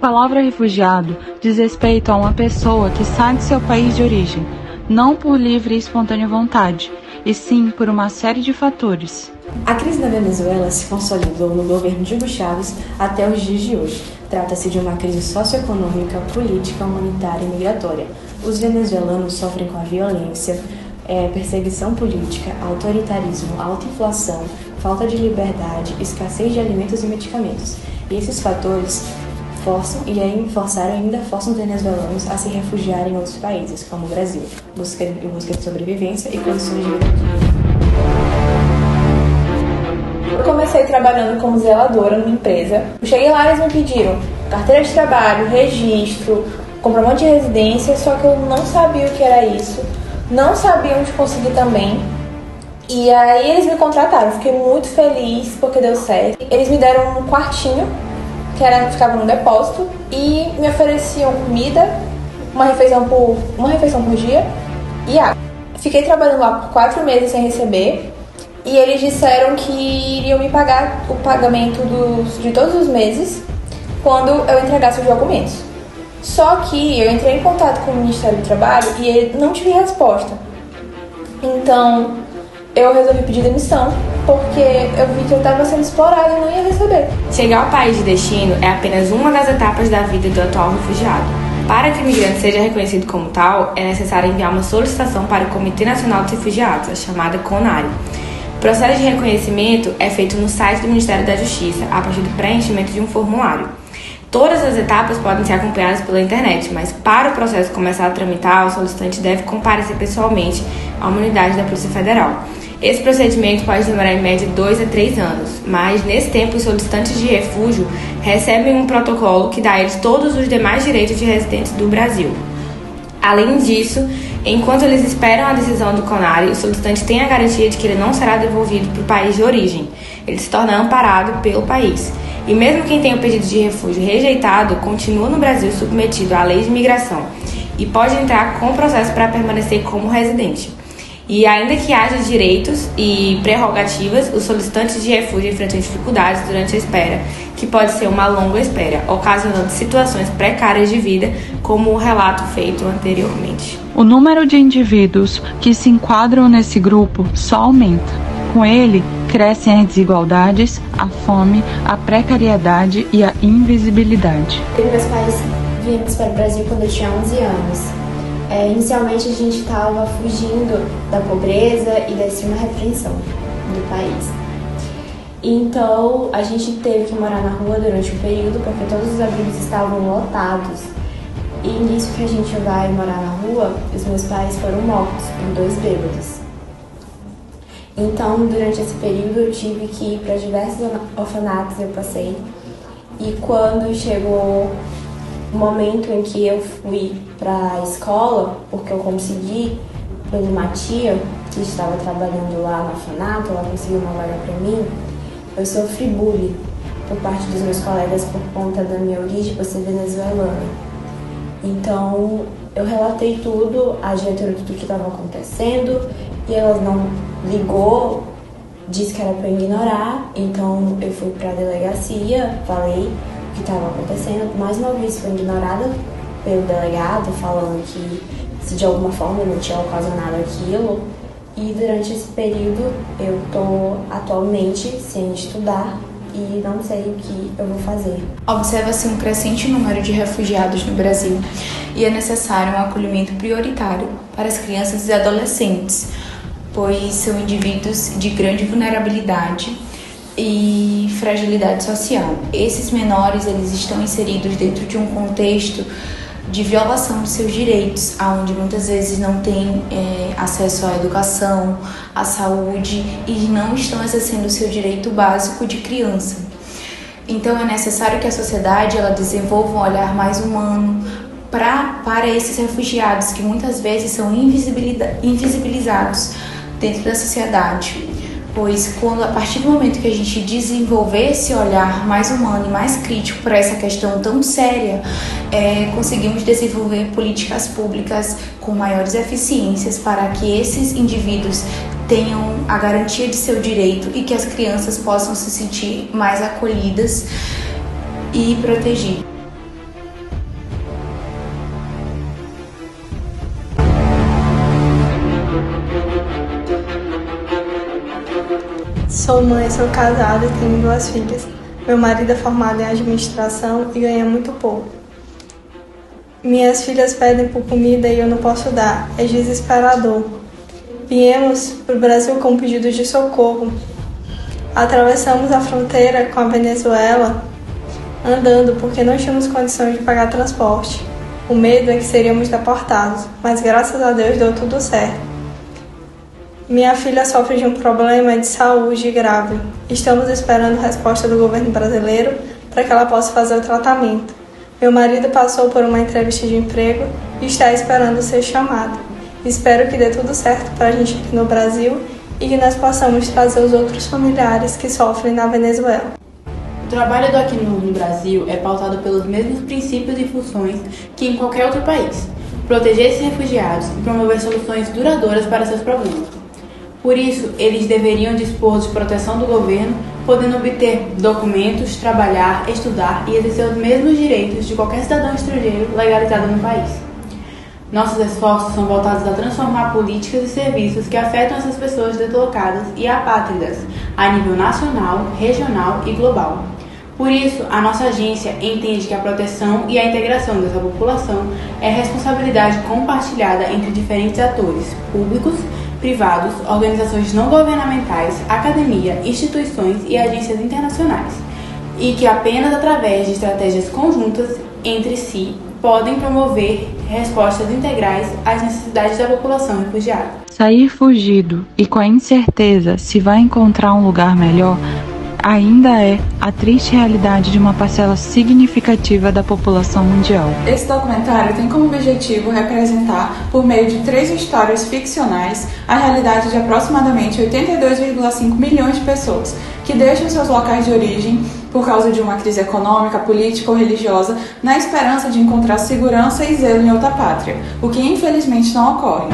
palavra refugiado diz respeito a uma pessoa que sai de seu país de origem, não por livre e espontânea vontade, e sim por uma série de fatores. A crise na Venezuela se consolidou no governo de Hugo Chávez até os dias de hoje. Trata-se de uma crise socioeconômica, política, humanitária e migratória. Os venezuelanos sofrem com a violência, perseguição política, autoritarismo, alta inflação, falta de liberdade, escassez de alimentos e medicamentos. E esses fatores forçam os venezuelanos a se refugiarem em outros países, como o Brasil, em busca de sobrevivência e condições de vida dignas. Eu comecei trabalhando como zeladora numa empresa. Eu cheguei lá e eles me pediram carteira de trabalho, registro, comprovante de residência, só que eu não sabia o que era isso, não sabia onde conseguir também. E aí eles me contrataram, fiquei muito feliz porque deu certo. Eles me deram um quartinho, ficava no depósito, e me ofereciam comida, uma refeição por dia e água. Fiquei trabalhando lá por 4 meses sem receber. E eles disseram que iriam me pagar o pagamento de todos os meses quando eu entregasse os documentos. Só que eu entrei em contato com o Ministério do Trabalho e não tive resposta. Então eu resolvi pedir demissão porque eu vi que eu estava sendo explorada e não ia receber. Chegar ao país de destino é apenas uma das etapas da vida do atual refugiado. Para que o imigrante seja reconhecido como tal, é necessário enviar uma solicitação para o Comitê Nacional dos Refugiados, a chamada CONARE. O processo de reconhecimento é feito no site do Ministério da Justiça, a partir do preenchimento de um formulário. Todas as etapas podem ser acompanhadas pela internet, mas para o processo começar a tramitar, o solicitante deve comparecer pessoalmente a uma unidade da Polícia Federal. Esse procedimento pode demorar em média 2 a 3 anos, mas nesse tempo os solicitantes de refúgio recebem um protocolo que dá a eles todos os demais direitos de residentes do Brasil. Além disso, enquanto eles esperam a decisão do CONARE, o solicitante tem a garantia de que ele não será devolvido para o país de origem. Ele se torna amparado pelo país. E mesmo quem tem o pedido de refúgio rejeitado, continua no Brasil submetido à lei de imigração e pode entrar com processo para permanecer como residente. E ainda que haja direitos e prerrogativas, os solicitantes de refúgio enfrentam dificuldades durante a espera, que pode ser uma longa espera, ocasionando situações precárias de vida, como o relato feito anteriormente. O número de indivíduos que se enquadram nesse grupo só aumenta. Com ele, crescem as desigualdades, a fome, a precariedade e a invisibilidade. Meus pais viemos para o Brasil quando eu tinha 11 anos. Inicialmente a gente estava fugindo da pobreza e da extrema repressão do país. Então a gente teve que morar na rua durante um período porque todos os abrigos estavam lotados. E nisso que a gente vai morar na rua, os meus pais foram mortos por 2 bêbados. Então durante esse período eu tive que ir para diversos orfanatos, eu passei. E quando chegou o momento em que eu fui para a escola, porque eu consegui, pela uma tia que estava trabalhando lá no orfanato, ela conseguiu uma vaga para mim, eu sofri bullying por parte dos meus colegas por conta da minha origem, por ser venezuelana. Então eu relatei tudo, a diretora tudo o que estava acontecendo e ela não ligou, disse que era para ignorar, então eu fui para a delegacia, falei que estava acontecendo. Mais uma vez foi ignorada pelo delegado, falando que se de alguma forma eu não tinha ocasionado aquilo. E durante esse período eu estou atualmente sem estudar e não sei o que eu vou fazer. Observa-se um crescente número de refugiados no Brasil e é necessário um acolhimento prioritário para as crianças e adolescentes, pois são indivíduos de grande vulnerabilidade e fragilidade social. Esses menores, eles estão inseridos dentro de um contexto de violação de seus direitos, onde muitas vezes não têm acesso à educação, à saúde e não estão exercendo o seu direito básico de criança. Então é necessário que a sociedade ela desenvolva um olhar mais humano para esses refugiados que muitas vezes são invisibilizados dentro da sociedade. Pois a partir do momento que a gente desenvolver esse olhar mais humano e mais crítico para essa questão tão séria, conseguimos desenvolver políticas públicas com maiores eficiências para que esses indivíduos tenham a garantia de seu direito e que as crianças possam se sentir mais acolhidas e protegidas. Sou mãe, sou casada e tenho 2 filhas. Meu marido é formado em administração e ganha muito pouco. Minhas filhas pedem por comida e eu não posso dar. É desesperador. Viemos para o Brasil com pedidos de socorro. Atravessamos a fronteira com a Venezuela andando porque não tínhamos condições de pagar transporte. O medo é que seríamos deportados, mas graças a Deus deu tudo certo. Minha filha sofre de um problema de saúde grave. Estamos esperando a resposta do governo brasileiro para que ela possa fazer o tratamento. Meu marido passou por uma entrevista de emprego e está esperando ser chamado. Espero que dê tudo certo para a gente aqui no Brasil e que nós possamos trazer os outros familiares que sofrem na Venezuela. O trabalho do Acnur no Brasil é pautado pelos mesmos princípios e funções que em qualquer outro país: proteger esses refugiados e promover soluções duradouras para seus problemas. Por isso, eles deveriam dispor de proteção do governo, podendo obter documentos, trabalhar, estudar e exercer os mesmos direitos de qualquer cidadão estrangeiro legalizado no país. Nossos esforços são voltados a transformar políticas e serviços que afetam essas pessoas deslocadas e apátridas a nível nacional, regional e global. Por isso, a nossa agência entende que a proteção e a integração dessa população é responsabilidade compartilhada entre diferentes atores públicos, privados, organizações não governamentais, academia, instituições e agências internacionais, e que apenas através de estratégias conjuntas entre si podem promover respostas integrais às necessidades da população refugiada. Sair fugido e com a incerteza se vai encontrar um lugar melhor ainda é a triste realidade de uma parcela significativa da população mundial. Esse documentário tem como objetivo representar, por meio de 3 histórias ficcionais, a realidade de aproximadamente 82,5 milhões de pessoas que deixam seus locais de origem por causa de uma crise econômica, política ou religiosa, na esperança de encontrar segurança e zelo em outra pátria, o que infelizmente não ocorre.